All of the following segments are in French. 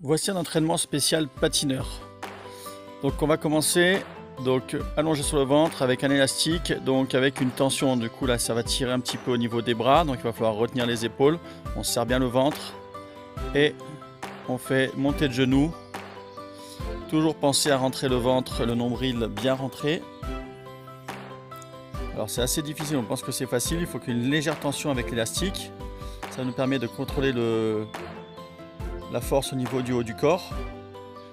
Voici un entraînement spécial patineur. Donc on va commencer allongé sur le ventre avec un élastique, donc avec une tension. Du coup là ça va tirer un petit peu au niveau des bras, donc il va falloir retenir les épaules. On serre bien le ventre et on fait monter de genoux. Toujours penser à rentrer le ventre, le nombril bien rentré. Alors c'est assez difficile, on pense que c'est facile, il faut qu'une légère tension avec l'élastique. Ça nous permet de contrôler la force au niveau du haut du corps.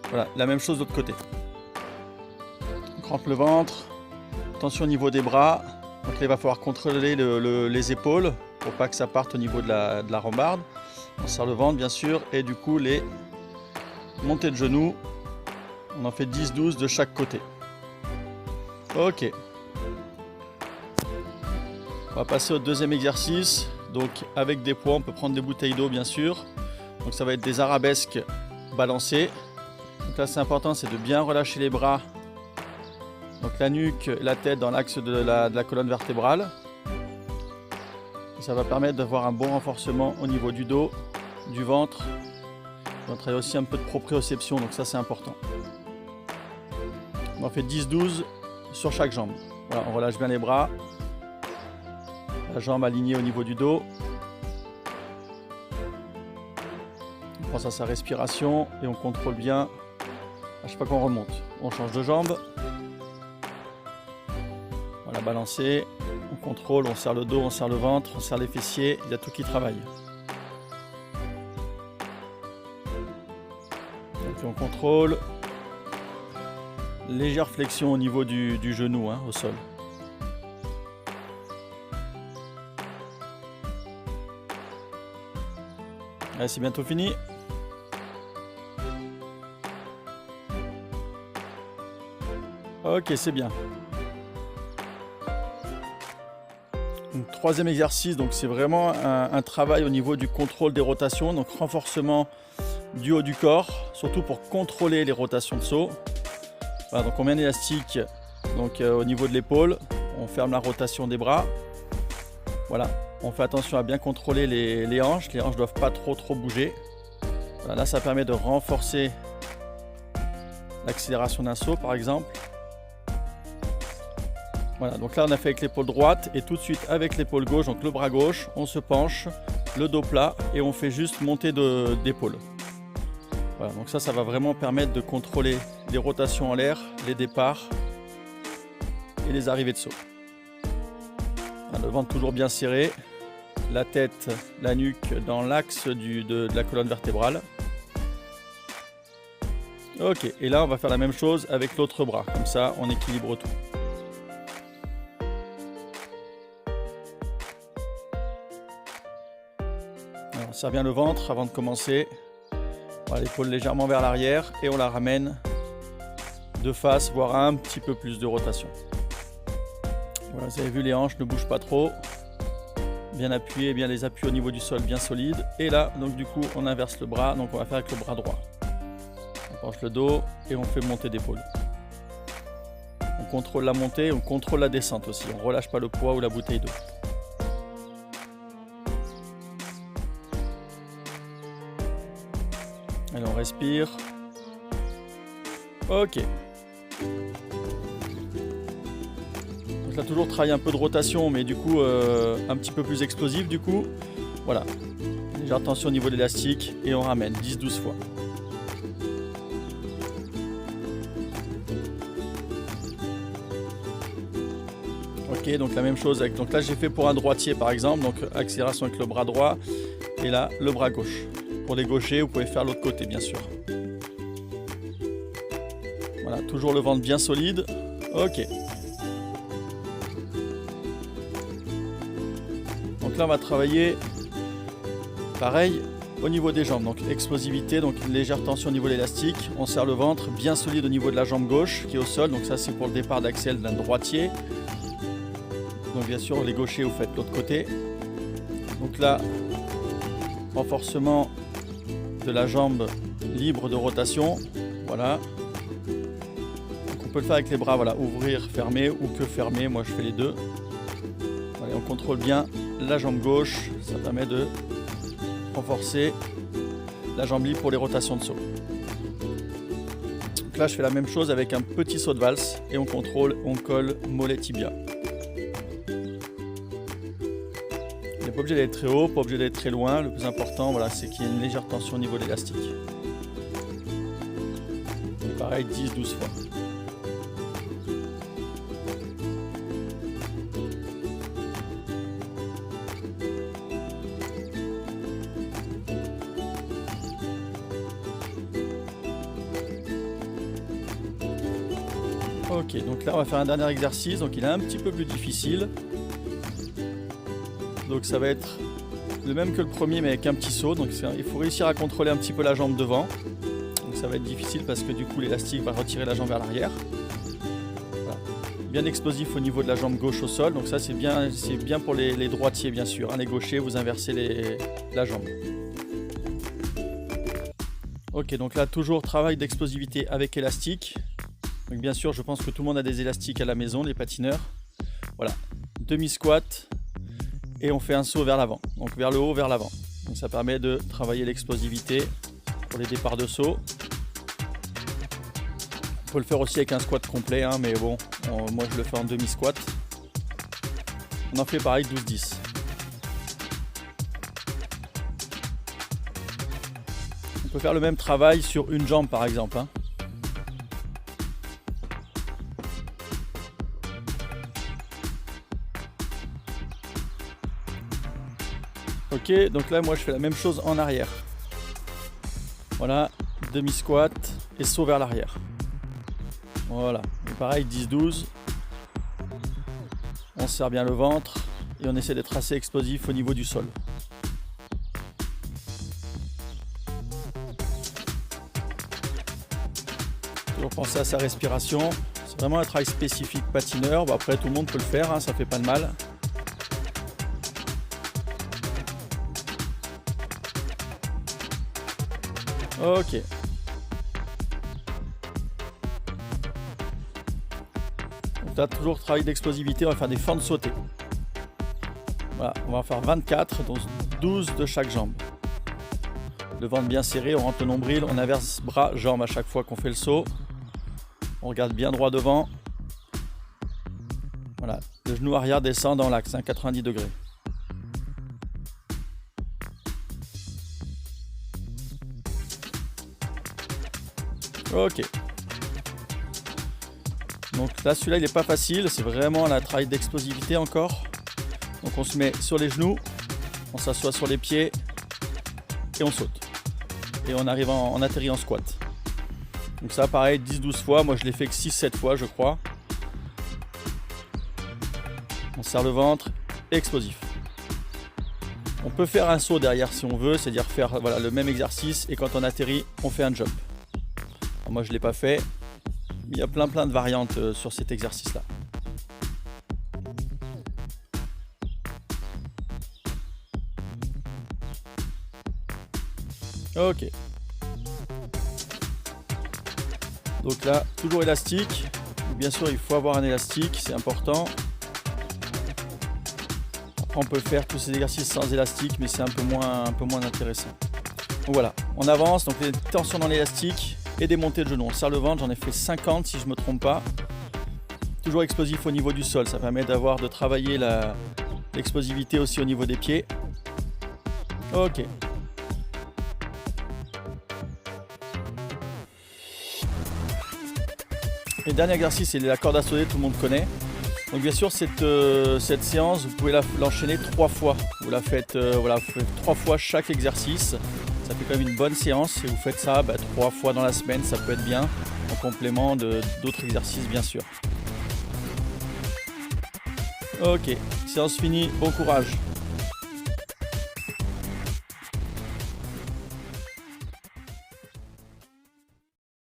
Voilà, la même chose de l'autre côté. On rentre le ventre, tension au niveau des bras. Donc là, il va falloir contrôler les épaules pour pas que ça parte au niveau de la rambarde. On serre le ventre bien sûr et du coup les montées de genoux. On en fait 10-12 de chaque côté. Ok. On va passer au deuxième exercice. Donc avec des poids, on peut prendre des bouteilles d'eau bien sûr. Donc ça va être des arabesques balancées. Donc là c'est important, c'est de bien relâcher les bras. Donc la nuque, la tête dans l'axe de la colonne vertébrale. Et ça va permettre d'avoir un bon renforcement au niveau du dos, du ventre. On va travailler aussi un peu de proprioception, donc ça c'est important. On en fait 10-12 sur chaque jambe. Voilà, on relâche bien les bras. La jambe alignée au niveau du dos. On pense à sa respiration et on contrôle bien à chaque fois qu'on remonte. On change de jambe. Voilà, balancer. On contrôle, on serre le dos, on serre le ventre, on serre les fessiers. Il y a tout qui travaille. Donc on contrôle. Légère flexion au niveau du genou, au sol. Allez, c'est bientôt fini. Ok, c'est bien. Donc, troisième exercice, donc c'est vraiment un travail au niveau du contrôle des rotations, donc renforcement du haut du corps, surtout pour contrôler les rotations de saut. Voilà, donc on met un élastique au niveau de l'épaule, on ferme la rotation des bras. Voilà, on fait attention à bien contrôler les hanches ne doivent pas trop bouger. Voilà, là ça permet de renforcer l'accélération d'un saut par exemple. Voilà, donc là on a fait avec l'épaule droite et tout de suite avec l'épaule gauche, donc le bras gauche, on se penche, le dos plat et on fait juste monter d'épaule. Voilà, donc ça va vraiment permettre de contrôler les rotations en l'air, les départs et les arrivées de saut. Voilà, le ventre toujours bien serré, la tête, la nuque dans l'axe de la colonne vertébrale. Ok, et là on va faire la même chose avec l'autre bras, comme ça on équilibre tout. Alors, on serre bien le ventre avant de commencer. Voilà, l'épaule légèrement vers l'arrière et on la ramène de face, voire un petit peu plus de rotation. Voilà, vous avez vu, les hanches ne bougent pas trop. Bien appuyé, bien les appuis au niveau du sol, bien solide. Et là, donc du coup, on inverse le bras, donc on va faire avec le bras droit. On penche le dos et on fait monter d'épaule. On contrôle la montée, on contrôle la descente aussi. On ne relâche pas le poids ou la bouteille d'eau. Allez, on respire. Ok. Donc là, toujours travailler un peu de rotation, mais du coup, un petit peu plus explosif du coup. Voilà. Légère tension au niveau de l'élastique et on ramène 10-12 fois. Ok, donc la même chose. Donc là, j'ai fait pour un droitier par exemple. Donc accélération avec le bras droit et là, le bras gauche. Pour les gauchers, vous pouvez faire l'autre côté, bien sûr. Voilà, toujours le ventre bien solide. Ok. Donc là, on va travailler pareil au niveau des jambes. Donc explosivité, donc une légère tension au niveau de l'élastique. On serre le ventre bien solide au niveau de la jambe gauche qui est au sol. Donc ça, c'est pour le départ d'axel d'un droitier. Donc bien sûr, les gauchers, vous faites l'autre côté. Donc là, renforcement de la jambe libre de rotation. Voilà. Donc on peut le faire avec les bras, voilà, ouvrir, fermer ou que fermer. Moi je fais les deux. Voilà, on contrôle bien la jambe gauche, ça permet de renforcer la jambe libre pour les rotations de saut. Donc là je fais la même chose avec un petit saut de valse et on contrôle, on colle mollet tibia. Il n'est pas obligé d'être très haut, pas obligé d'être très loin, le plus important voilà, c'est qu'il y ait une légère tension au niveau de l'élastique. Et pareil 10-12 fois. Ok, donc là on va faire un dernier exercice, donc il est un petit peu plus difficile. Donc ça va être le même que le premier mais avec un petit saut, donc il faut réussir à contrôler un petit peu la jambe devant. Donc ça va être difficile parce que du coup l'élastique va retirer la jambe vers l'arrière. Voilà. Bien explosif au niveau de la jambe gauche au sol, donc ça c'est bien pour les droitiers bien sûr, hein. Les gauchers vous inversez la jambe. Ok, donc là toujours travail d'explosivité avec élastique. Donc bien sûr, je pense que tout le monde a des élastiques à la maison, les patineurs. Voilà, demi-squat et on fait un saut vers l'avant, donc vers le haut, vers l'avant. Donc ça permet de travailler l'explosivité pour les départs de saut. On peut le faire aussi avec un squat complet, hein, mais bon, moi je le fais en demi-squat. On en fait pareil 12-10. On peut faire le même travail sur une jambe par exemple, hein. Ok, donc là moi je fais la même chose en arrière. Voilà, demi-squat et saut vers l'arrière. Voilà, et pareil 10-12. On serre bien le ventre et on essaie d'être assez explosif au niveau du sol. Toujours penser à sa respiration. C'est vraiment un travail spécifique patineur. Bon, après tout le monde peut le faire, hein, ça fait pas de mal. Ok. Donc là, toujours travail d'explosivité, on va faire des fentes sautées. Voilà, on va en faire 24, donc 12 de chaque jambe. Le ventre bien serré, on rentre le nombril, on inverse bras, jambes à chaque fois qu'on fait le saut. On regarde bien droit devant. Voilà, le genou arrière descend dans l'axe, hein, 90 degrés. Ok. Donc là, celui-là, il n'est pas facile. C'est vraiment un travail d'explosivité encore. Donc on se met sur les genoux, on s'assoit sur les pieds et on saute. Et on arrive on atterrit en squat. Donc ça, pareil, 10-12 fois. Moi, je l'ai fait que 6-7 fois, je crois. On serre le ventre, explosif. On peut faire un saut derrière si on veut, c'est-à-dire faire voilà, le même exercice et quand on atterrit, on fait un jump. Alors moi je ne l'ai pas fait, il y a plein de variantes sur cet exercice-là. Ok. Donc là, toujours élastique. Bien sûr, il faut avoir un élastique, c'est important. Après, on peut faire tous ces exercices sans élastique, mais c'est un peu moins intéressant. Donc voilà, on avance, donc les tensions dans l'élastique et des montées de genoux. On serre le ventre, j'en ai fait 50 si je ne me trompe pas. Toujours explosif au niveau du sol, ça permet de travailler l'explosivité aussi au niveau des pieds. Ok. Et dernier exercice, c'est la corde à sauter, tout le monde connaît. Donc bien sûr, cette séance, vous pouvez l'enchaîner 3 fois. Vous la faites, voilà, vous faites 3 fois chaque exercice. Ça fait quand même une bonne séance. Et vous faites ça 3 fois dans la semaine, ça peut être bien. En complément d'autres exercices, bien sûr. Ok, séance finie, bon courage.